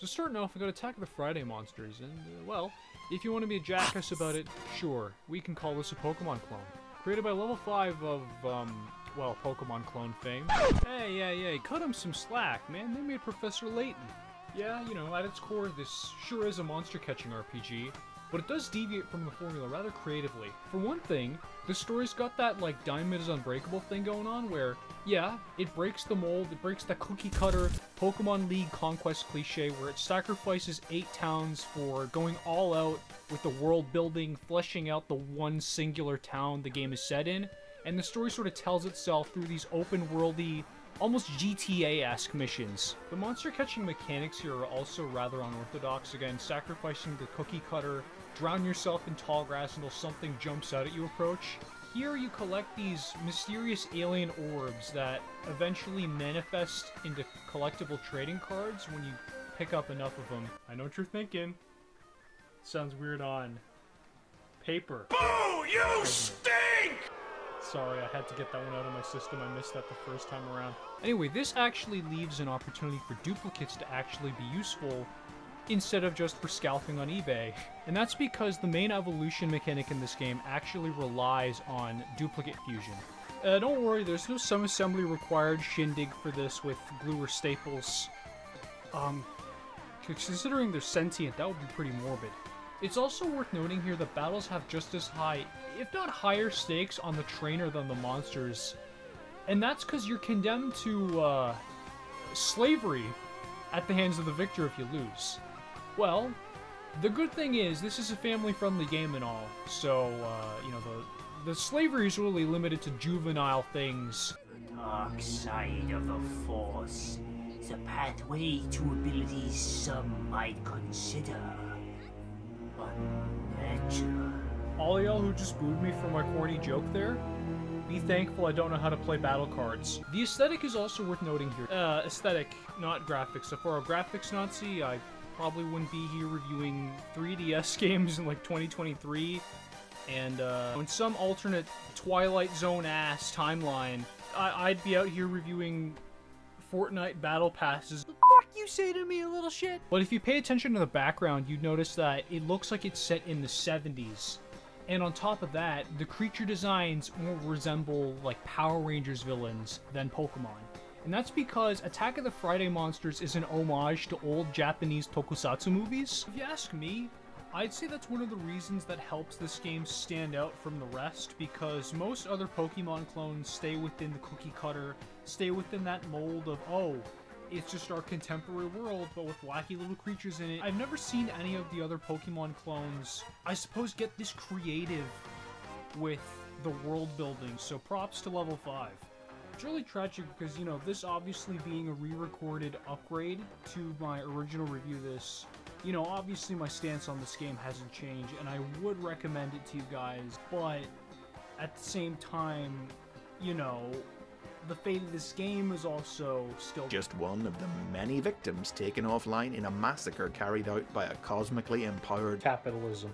So starting off, we got Attack of the Friday monsters, and, well, if you want to be a jackass about it, sure, we can call this a Pokemon clone. Created by level 5 of, well, Pokemon clone fame. Hey, cut him some slack, man, they made Professor Layton. Yeah, you know, at its core, this sure is a monster-catching RPG, but it does deviate from the formula rather creatively. For one thing, the story's got that, like, Diamond is Unbreakable thing going on, where, yeah, it breaks the mold, it breaks the cookie-cutter Pokemon League conquest cliche, where it sacrifices 8 towns for going all out with the world building, fleshing out the one singular town the game is set in, and the story sort of tells itself through these open-worldy, almost GTA-esque missions. The monster-catching mechanics here are also rather unorthodox, again, sacrificing the cookie-cutter, drown yourself in tall grass until something jumps out at you approach. Here you collect these mysterious alien orbs that eventually manifest into collectible trading cards when you pick up enough of them. I know what you're thinking. Sounds weird on paper. Boo! You stink! Sorry, I had to get that one out of my system. I missed that the first time around. Anyway, this actually leaves an opportunity for duplicates to actually be useful instead of just for scalping on eBay. And that's because the main evolution mechanic in this game actually relies on duplicate fusion. Don't worry, there's no sub-assembly required shindig for this with glue or staples. Considering they're sentient, that would be pretty morbid. It's also worth noting here that battles have just as high, if not higher stakes on the trainer than the monsters. And that's because you're condemned to, slavery at the hands of the victor if you lose. Well, the good thing is, this is a family-friendly game and all, so, you know, the slavery is really limited to juvenile things. The dark side of the Force is a pathway to abilities some might consider unnatural. All y'all who just booed me for my corny joke there, be thankful I don't know how to play battle cards. The aesthetic is also worth noting here. Aesthetic, not graphics. So for a graphics Nazi, I probably wouldn't be here reviewing 3DS games in like 2023. And in some alternate Twilight Zone-ass timeline, I'd be out here reviewing Fortnite battle passes. The fuck you say to me, a little shit? But if you pay attention to the background, you'd notice that it looks like it's set in the 70s. And on top of that, the creature designs more resemble like Power Rangers villains than Pokemon. And that's because Attack of the Friday Monsters is an homage to old Japanese tokusatsu movies. If you ask me, I'd say that's one of the reasons that helps this game stand out from the rest, because most other Pokemon clones stay within the cookie cutter, stay within that mold of, oh, it's just our contemporary world, but with wacky little creatures in it. I've never seen any of the other Pokemon clones, I suppose, get this creative with the world building, so props to level 5. It's really tragic because, you know, this obviously being a re-recorded upgrade to my original review of this, you know, obviously my stance on this game hasn't changed, and I would recommend it to you guys, but at the same time, you know, the fate of this game is also still just one of the many victims taken offline in a massacre carried out by a cosmically empowered capitalism.